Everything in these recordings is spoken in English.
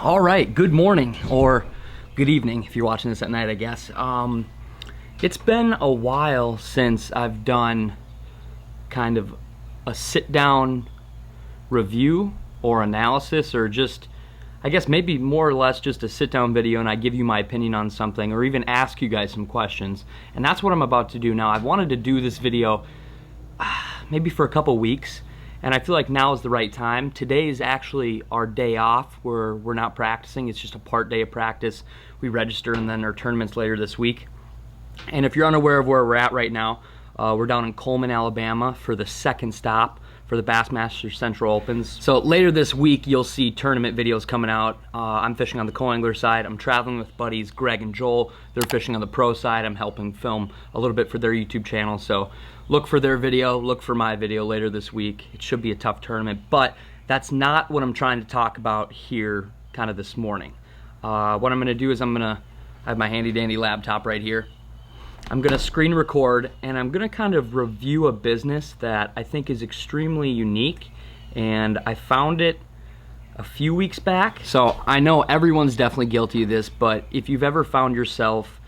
All right, good morning or good evening if you're watching this at night, I guess. It's been a while since I've done kind of a sit-down review or analysis, or just, I guess maybe more or less just a sit-down video and I give you my opinion on something, or even ask you guys some questions. And that's what I'm about to do now. I've wanted to do this video maybe for a couple weeks, and I feel like now is the right time. Today is actually our day off where we're not practicing. It's just a part day of practice. We register and then our tournament's later this week. And if you're unaware of where we're at right now, we're down in Coleman, Alabama for the second stop for the Bassmaster Central Opens. So later this week, you'll see tournament videos coming out. I'm fishing on the co-angler side. I'm traveling with buddies Greg and Joel. They're fishing on the pro side. I'm helping film a little bit for their YouTube channel. So look for their video, look for my video later this week. It should be a tough tournament, but that's not what I'm trying to talk about here kind of this morning. What I'm gonna do is I have my handy dandy laptop right here. I'm gonna screen record and I'm gonna kind of review a business that I think is extremely unique, and I found it a few weeks back. So I know everyone's definitely guilty of this, but if you've ever found yourself,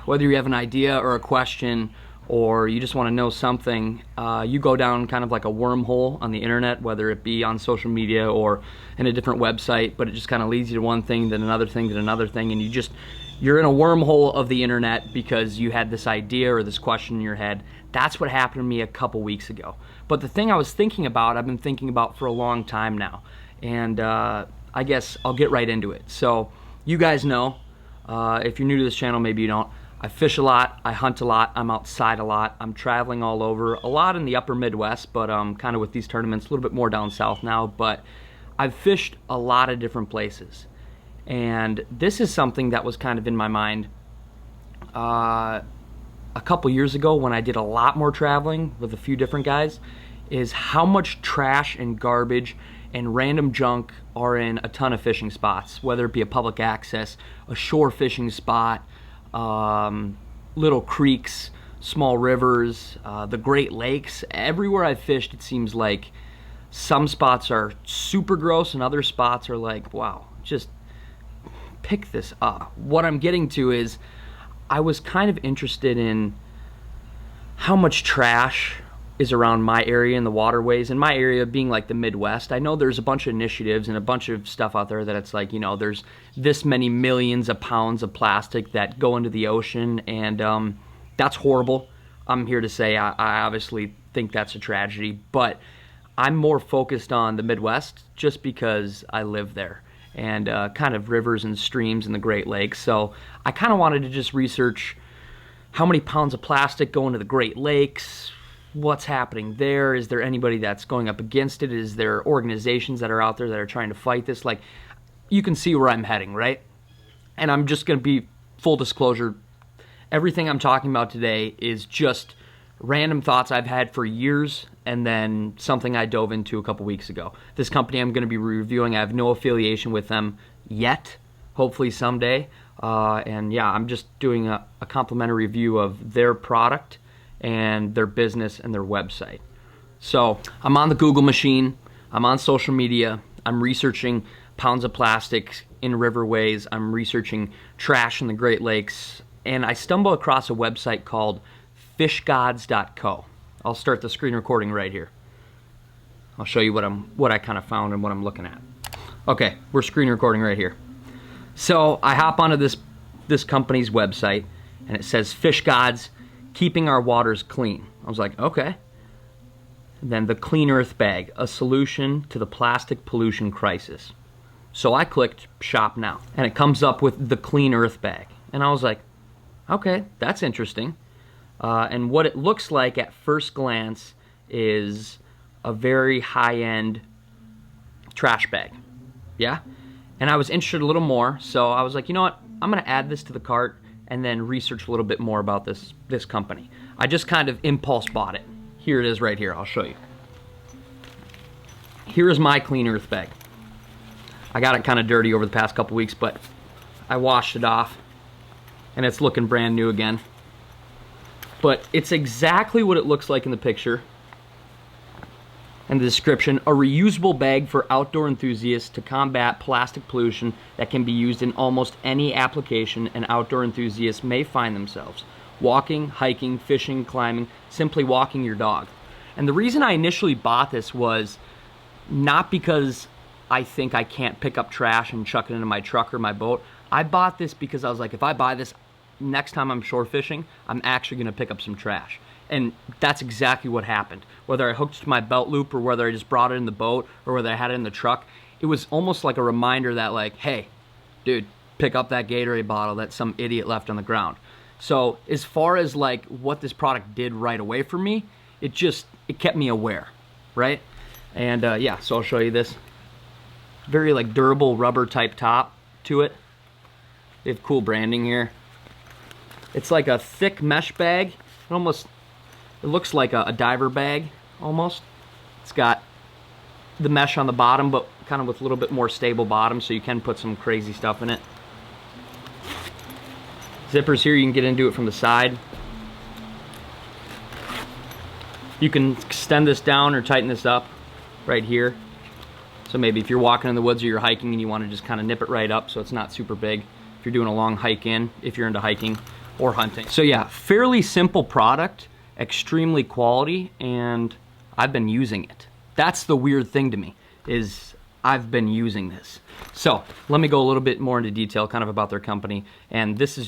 whether you have an idea or a question, or you just want to know something, you go down kind of like a wormhole on the internet, whether it be on social media or in a different website, but it just kind of leads you to one thing, then another thing, then another thing, and you're in a wormhole of the internet because you had this idea or this question in your head. That's what happened to me a couple weeks ago. But the thing I was thinking about, I've been thinking about for a long time now, and I guess I'll get right into it. So you guys know, if you're new to this channel, maybe you don't, I fish a lot, I hunt a lot, I'm outside a lot, I'm traveling all over, a lot in the upper Midwest, but kind of with these tournaments, a little bit more down south now, but I've fished a lot of different places. And this is something that was kind of in my mind a couple years ago when I did a lot more traveling with a few different guys, is how much trash and garbage and random junk are in a ton of fishing spots, whether it be a public access, a shore fishing spot, little creeks, small rivers, the Great Lakes. Everywhere I've fished, it seems like some spots are super gross and other spots are like, wow, just pick this up. What I'm getting to is I was kind of interested in how much trash is around my area in the waterways, and my area being like the Midwest. I know there's a bunch of initiatives and a bunch of stuff out there that it's like, you know, there's this many millions of pounds of plastic that go into the ocean, and that's horrible. I'm here to say I obviously think that's a tragedy, but I'm more focused on the Midwest just because I live there, and kind of rivers and streams and the Great Lakes. So I kind of wanted to just research how many pounds of plastic go into the Great Lakes, what's happening there, is there anybody that's going up against it, is there organizations that are out there that are trying to fight this? Like, you can see where I'm heading, right? And I'm just going to be full disclosure, everything I'm talking about today is just random thoughts I've had for years, and then something I dove into a couple weeks ago. This company I'm going to be reviewing, I have no affiliation with them yet, hopefully someday. And yeah, I'm just doing a complimentary review of their product and their business and their website. So I'm on the Google machine, I'm on social media, I'm researching pounds of plastic in riverways, I'm researching trash in the Great Lakes, and I stumble across a website called fishgods.co. I'll start the screen recording right here. I'll show you what I kind of found and what I'm looking at. Okay, we're screen recording right here. So I hop onto this company's website, and it says Fish Gods, keeping our waters clean. I was like, okay. And then the Clean Earth Bag, a solution to the plastic pollution crisis. So I clicked shop now, and it comes up with the Clean Earth Bag. And I was like, okay, that's interesting. And what it looks like at first glance is a very high-end trash bag. Yeah? And I was interested a little more, so I was like, you know what? I'm gonna add this to the cart and then research a little bit more about this company. I just kind of impulse bought it. Here it is right here, I'll show you. Here is my Clean Earth Bag. I got it kind of dirty over the past couple weeks, but I washed it off and it's looking brand new again. But it's exactly what it looks like in the picture. And the description, a reusable bag for outdoor enthusiasts to combat plastic pollution that can be used in almost any application an outdoor enthusiast may find themselves. Walking, hiking, fishing, climbing, simply walking your dog. And the reason I initially bought this was not because I think I can't pick up trash and chuck it into my truck or my boat. I bought this because I was like, if I buy this, next time I'm shore fishing, I'm actually gonna pick up some trash. And that's exactly what happened. Whether I hooked it to my belt loop or whether I just brought it in the boat or whether I had it in the truck, it was almost like a reminder that like, hey, dude, pick up that Gatorade bottle that some idiot left on the ground. So as far as like what this product did right away for me, it kept me aware, right? And yeah, so I'll show you this. Very like durable rubber type top to it. They have cool branding here. It's like a thick mesh bag. It looks like a diver bag, almost. It's got the mesh on the bottom, but kind of with a little bit more stable bottom, so you can put some crazy stuff in it. Zippers here, you can get into it from the side. You can extend this down or tighten this up right here. So maybe if you're walking in the woods or you're hiking and you want to just kind of nip it right up so it's not super big. If you're doing a long hike in, if you're into hiking or hunting. So yeah, fairly simple product. Extremely quality, and I've been using it. That's the weird thing to me, is I've been using this. So let me go a little bit more into detail kind of about their company, and this is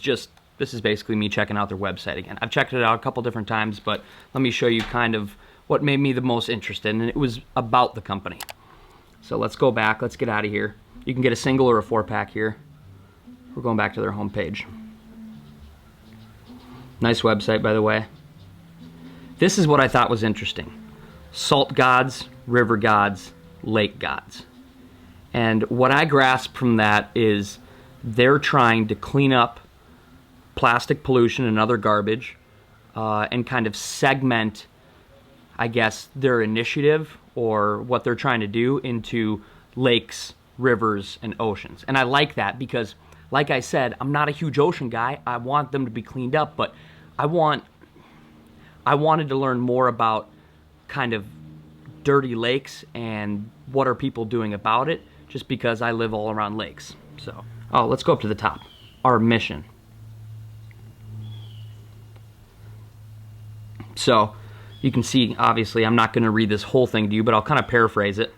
basically me checking out their website again. I've checked it out a couple different times, but let me show you kind of what made me the most interested, and it was about the company. So let's go back, let's get out of here. You can get a single or a 4-pack here. We're going back to their homepage. Nice website, by the way. This is what I thought was interesting. Salt gods, river gods, lake gods. And what I grasp from that is they're trying to clean up plastic pollution and other garbage and kind of segment, I guess, their initiative or what they're trying to do into lakes, rivers, and oceans. And I like that because, like I said, I'm not a huge ocean guy. I want them to be cleaned up, but I wanted to learn more about kind of dirty lakes and what are people doing about it, just because I live all around lakes. So, oh, let's go up to the top. Our mission. So, you can see, obviously, I'm not going to read this whole thing to you, but I'll kind of paraphrase it.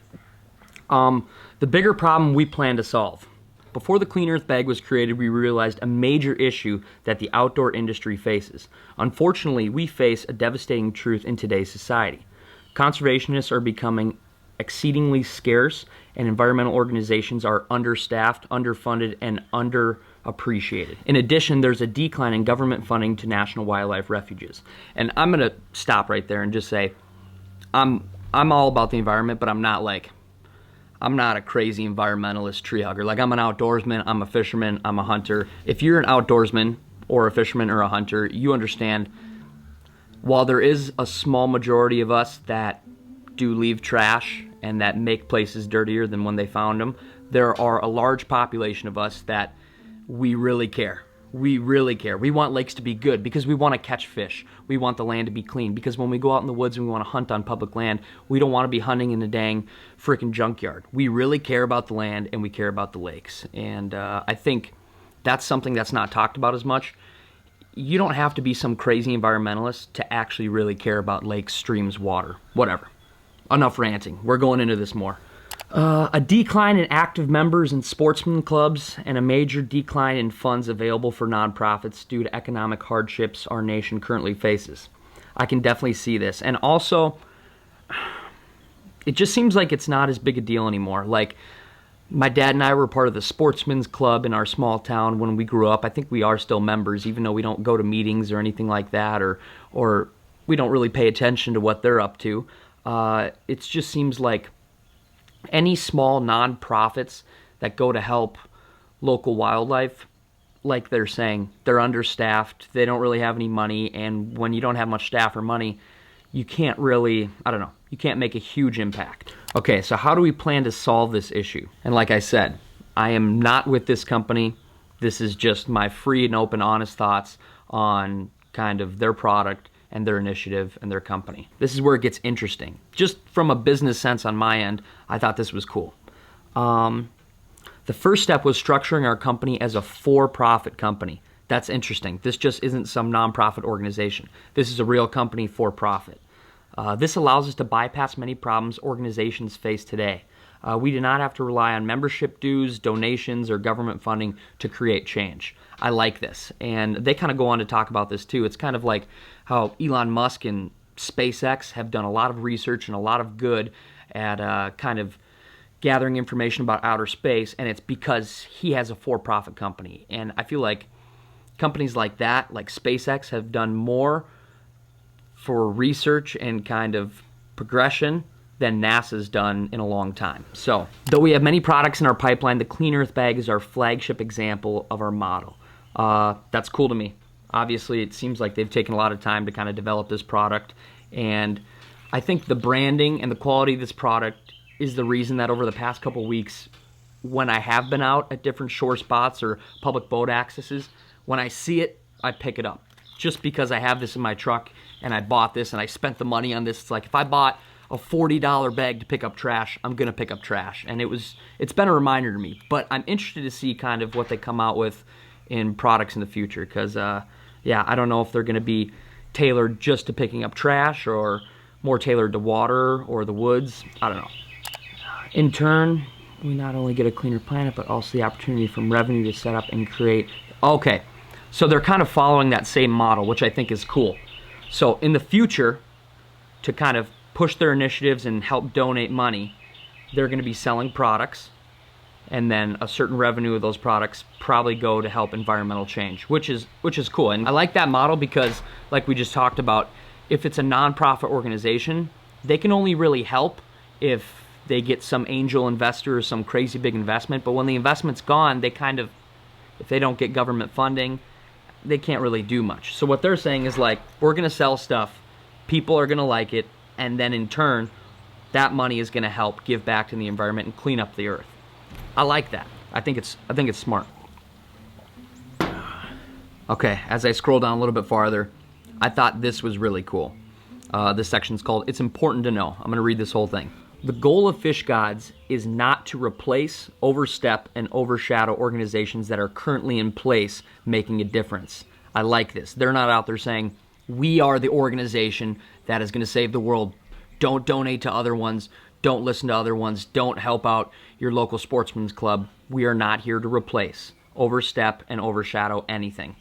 The bigger problem we plan to solve. Before the Clean Earth bag was created, we realized a major issue that the outdoor industry faces. Unfortunately, we face a devastating truth in today's society. Conservationists are becoming exceedingly scarce, and environmental organizations are understaffed, underfunded, and underappreciated. In addition, there's a decline in government funding to national wildlife refuges. And I'm going to stop right there and just say, I'm all about the environment, but I'm not a crazy environmentalist tree hugger. Like, I'm an outdoorsman, I'm a fisherman, I'm a hunter. If you're an outdoorsman or a fisherman or a hunter, you understand, while there is a small majority of us that do leave trash and that make places dirtier than when they found them, there are a large population of us that we really care. We really care. We want lakes to be good because we want to catch fish. We want the land to be clean because when we go out in the woods and we want to hunt on public land, we don't want to be hunting in a dang freaking junkyard. We really care about the land and we care about the lakes. And I think that's something that's not talked about as much. You don't have to be some crazy environmentalist to actually really care about lakes, streams, water, whatever. Enough ranting. We're going into this more. A decline in active members in sportsman clubs and a major decline in funds available for nonprofits due to economic hardships our nation currently faces. I can definitely see this. And also, it just seems like it's not as big a deal anymore. Like, my dad and I were part of the sportsman's club in our small town when we grew up. I think we are still members, even though we don't go to meetings or anything like that, or we don't really pay attention to what they're up to. It just seems like any small nonprofits that go to help local wildlife, like they're saying, they're understaffed, they don't really have any money, and when you don't have much staff or money, you can't really, I don't know, you can't make a huge impact. Okay, so how do we plan to solve this issue? And like I said, I am not with this company. This is just my free and open, honest thoughts on kind of their product and their initiative and their company. This is where it gets interesting. Just from a business sense on my end, I thought this was cool. The first step was structuring our company as a for-profit company. That's interesting. This just isn't some nonprofit organization. This is a real company for profit. This allows us to bypass many problems organizations face today. We do not have to rely on membership dues, donations, or government funding to create change. I like this. And they kind of go on to talk about this too. It's kind of like how Elon Musk and SpaceX have done a lot of research and a lot of good at kind of gathering information about outer space, and it's because he has a for-profit company. And I feel like companies like that, like SpaceX, have done more for research and kind of progression than NASA's done in a long time. So, though we have many products in our pipeline, the Clean Earth bag is our flagship example of our model. That's cool to me. Obviously, it seems like they've taken a lot of time to kind of develop this product, and I think the branding and the quality of this product is the reason that over the past couple weeks, when I have been out at different shore spots or public boat accesses, when I see it, I pick it up. Just because I have this in my truck and I bought this and I spent the money on this, it's like if I bought a $40 bag to pick up trash, I'm gonna pick up trash. And it's been a reminder to me. But I'm interested to see kind of what they come out with in products in the future, because yeah, I don't know if they're gonna be tailored just to picking up trash or more tailored to water or the woods. I don't know. In turn, we not only get a cleaner planet, but also the opportunity from revenue to set up and create. Okay, so they're kind of following that same model, which I think is cool. So in the future, to kind of push their initiatives and help donate money, they're going to be selling products, and then a certain revenue of those products probably go to help environmental change, which is cool. And I like that model because, like we just talked about, if it's a nonprofit organization, they can only really help if they get some angel investor or some crazy big investment. But when the investment's gone, they kind of, if they don't get government funding, they can't really do much. So what they're saying is like, we're going to sell stuff, people are going to like it, and then in turn, that money is going to help give back to the environment and clean up the earth. I like that. I think it's smart. Okay, as I scroll down a little bit farther, I thought this was really cool. This section's called "It's Important to Know." I'm going to read this whole thing. The goal of Fish Gods is not to replace, overstep, and overshadow organizations that are currently in place making a difference. I like this. They're not out there saying, we are the organization that is going to save the world. Don't donate to other ones. Don't listen to other ones. Don't help out your local sportsman's club. We are not here to replace, overstep, and overshadow anything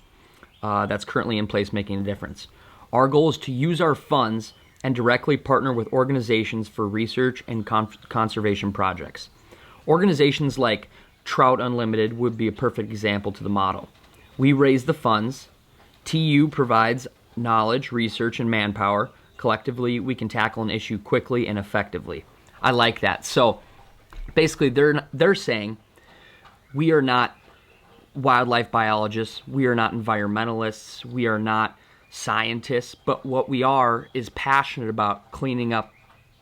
that's currently in place making a difference. Our goal is to use our funds and directly partner with organizations for research and conservation projects. Organizations like Trout Unlimited would be a perfect example to the model. We raise the funds, TU provides knowledge, research, and manpower. Collectively, we can tackle an issue quickly and effectively. I like that. So basically, they're saying we are not wildlife biologists, we are not environmentalists, we are not scientists, but what we are is passionate about cleaning up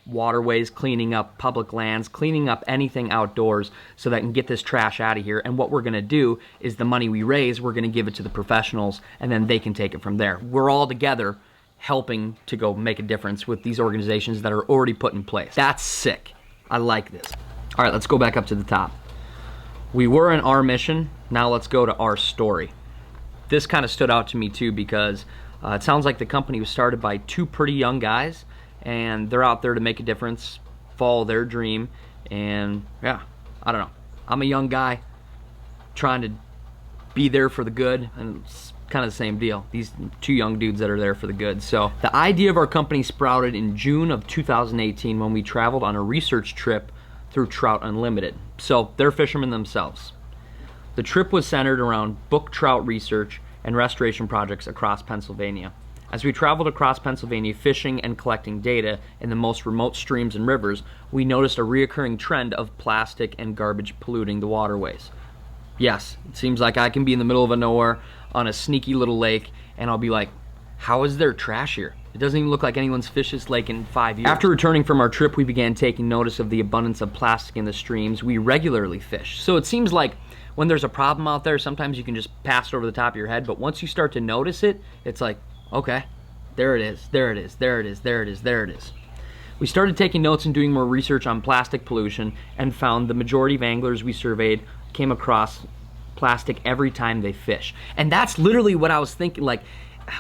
waterways, cleaning up public lands, cleaning up anything outdoors so that can get this trash out of here. And what we're going to do is the money we raise, we're going to give it to the professionals, and then they can take it from there. We're all together helping to go make a difference with these organizations that are already put in place. That's sick. I like this. All right, let's go back up to the top. We were in our mission. Now let's go to our story. This kind of stood out to me too because it sounds like the company was started by two pretty young guys, and they're out there to make a difference, follow their dream, and yeah, I don't know. I'm a young guy trying to be there for the good, and it's kind of the same deal. These two young dudes that are there for the good. So the idea of our company sprouted in June of 2018 when we traveled on a research trip through Trout Unlimited. So they're fishermen themselves. The trip was centered around book trout research and restoration projects across Pennsylvania. As we traveled across Pennsylvania fishing and collecting data in the most remote streams and rivers, we noticed a reoccurring trend of plastic and garbage polluting the waterways. Yes, it seems like I can be in the middle of nowhere on a sneaky little lake and I'll be like, how is there trash here? It doesn't even look like anyone's fished this lake in 5 years. After returning from our trip, we began taking notice of the abundance of plastic in the streams we regularly fish. So it seems like when there's a problem out there, sometimes you can just pass it over the top of your head, but once you start to notice it, it's like, okay, There it is, there it is, there it is, there it is, there it is. We started taking notes and doing more research on plastic pollution and found the majority of anglers we surveyed came across plastic every time they fish. And that's literally what I was thinking. Like,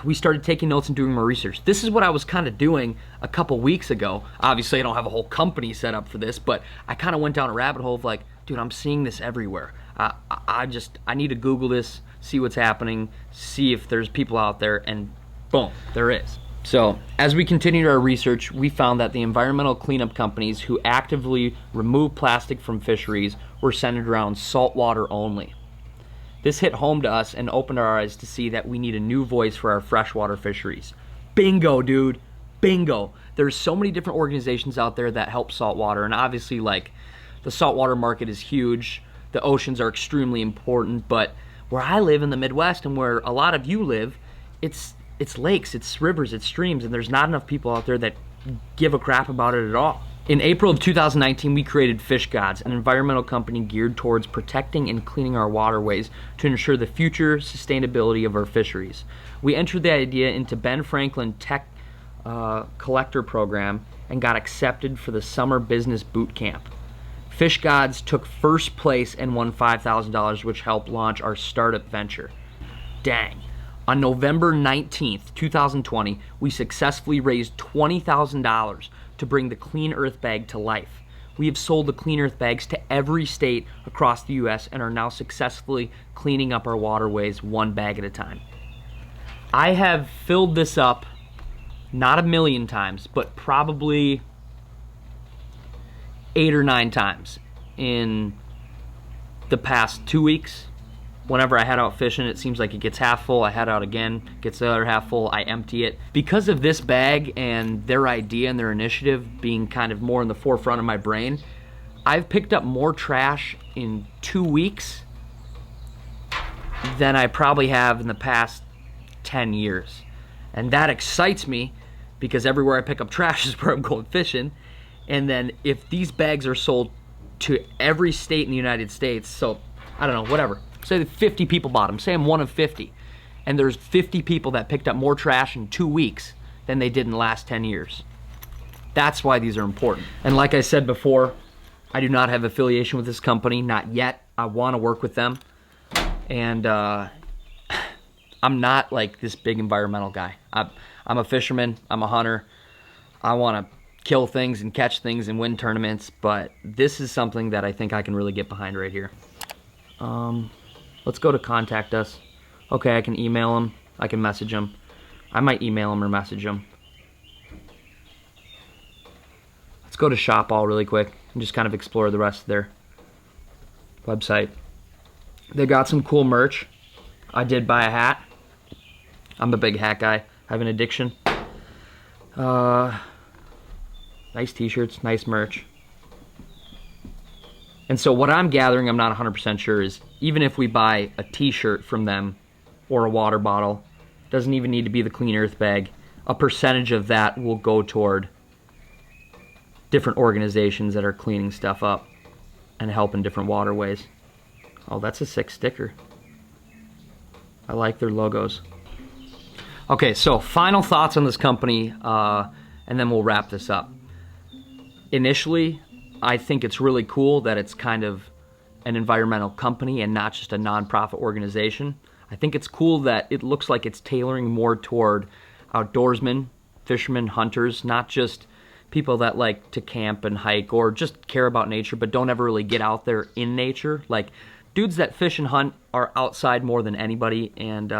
we started taking notes and doing more research. This is what I was kind of doing a couple weeks ago. Obviously, I don't have a whole company set up for this, but I kind of went down a rabbit hole of like, dude, I'm seeing this everywhere. I need to Google this, see what's happening, see if there's people out there, and boom, there is. So, as we continued our research, we found that the environmental cleanup companies who actively remove plastic from fisheries were centered around saltwater only. This hit home to us and opened our eyes to see that we need a new voice for our freshwater fisheries. Bingo, dude, bingo. There's so many different organizations out there that help saltwater, and obviously, like, the saltwater market is huge. The oceans are extremely important, but where I live in the Midwest and where a lot of you live, it's lakes, it's rivers, it's streams, and there's not enough people out there that give a crap about it at all. In April of 2019, we created Fish Gods, an environmental company geared towards protecting and cleaning our waterways to ensure the future sustainability of our fisheries. We entered the idea into Ben Franklin Tech Collector Program and got accepted for the Summer Business Boot Camp. Fish Gods took first place and won $5,000, which helped launch our startup venture. Dang. On November 19th, 2020, we successfully raised $20,000 to bring the Clean Earth Bag to life. We have sold the Clean Earth Bags to every state across the US and are now successfully cleaning up our waterways one bag at a time. I have filled this up, not a million times, but probably 8 or 9 times in the past 2 weeks. Whenever I head out fishing, it seems like it gets half full. I head out again, gets the other half full, I empty it. Because of this bag and their idea and their initiative being kind of more in the forefront of my brain, I've picked up more trash in 2 weeks than I probably have in the past 10 years. And that excites me because everywhere I pick up trash is where I'm going fishing. And then if these bags are sold to every state in the United States, so I don't know, whatever. Say that 50 people bought them. Say I'm one of 50. And there's 50 people that picked up more trash in 2 weeks than they did in the last 10 years. That's why these are important. And like I said before, I do not have affiliation with this company, not yet. I want to work with them. And I'm not like this big environmental guy. I'm a fisherman, I'm a hunter. I want to kill things and catch things and win tournaments, but this is something that I think I can really get behind right here. Let's go to contact us. Okay, I can email them. I can message them. I might email them or message them. Let's go to Shop All really quick and just kind of explore the rest of their website. They got some cool merch. I did buy a hat. I'm a big hat guy. I have an addiction. Nice t-shirts, nice merch. And so what I'm gathering, I'm not 100% sure, is even if we buy a t-shirt from them or a water bottle, doesn't even need to be the Clean Earth Bag, a percentage of that will go toward different organizations that are cleaning stuff up and helping different waterways. Oh, that's a sick sticker. I like their logos. Okay, so final thoughts on this company, and then we'll wrap this up. Initially, I think it's really cool that it's kind of an environmental company and not just a nonprofit organization. I think it's cool that it looks like it's tailoring more toward outdoorsmen, fishermen, hunters, not just people that like to camp and hike or just care about nature but don't ever really get out there in nature. Like, dudes that fish and hunt are outside more than anybody, and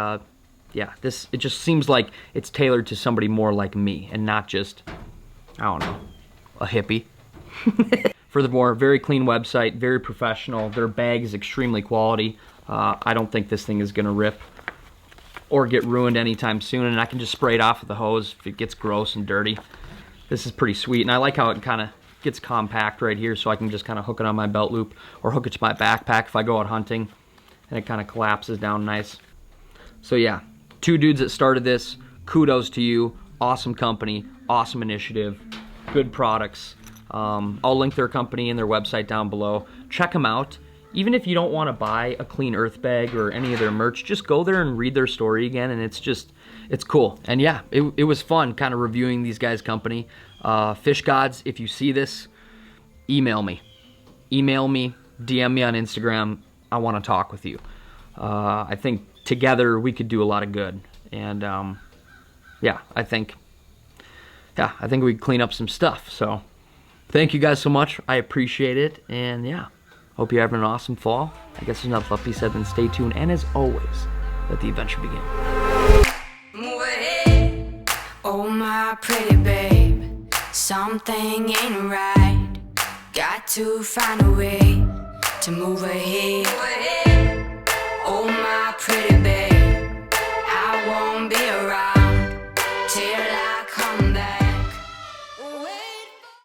yeah, it just seems like it's tailored to somebody more like me and not just, I don't know, a hippie. Furthermore, very clean website, very professional. Their bag is extremely quality. I don't think this thing is gonna rip or get ruined anytime soon, and I can just spray it off with the hose if it gets gross and dirty. This is pretty sweet, and I like how it kind of gets compact right here, so I can just kind of hook it on my belt loop or hook it to my backpack if I go out hunting, and it kind of collapses down nice. So yeah, 2 dudes that started this, kudos to you. Awesome company, awesome initiative, good products. I'll link their company and their website down below. Check them out. even if you don't want to buy a Clean Earth bag or any of their merch, just go there and read their story again, and it's cool. And yeah, it was fun kind of reviewing these guys' company. Fish Gods, if you see this, email me, DM me on Instagram. I want to talk with you. I think together we could do a lot of good. And yeah, I think we could clean up some stuff. So thank you guys so much. I appreciate it. And yeah, hope you're having an awesome fall. I guess there's enough left to be said, then stay tuned. And as always, let the adventure begin. Move ahead, oh my pretty babe. Something ain't right. Got to find a way to move ahead. Oh my pretty babe, I won't be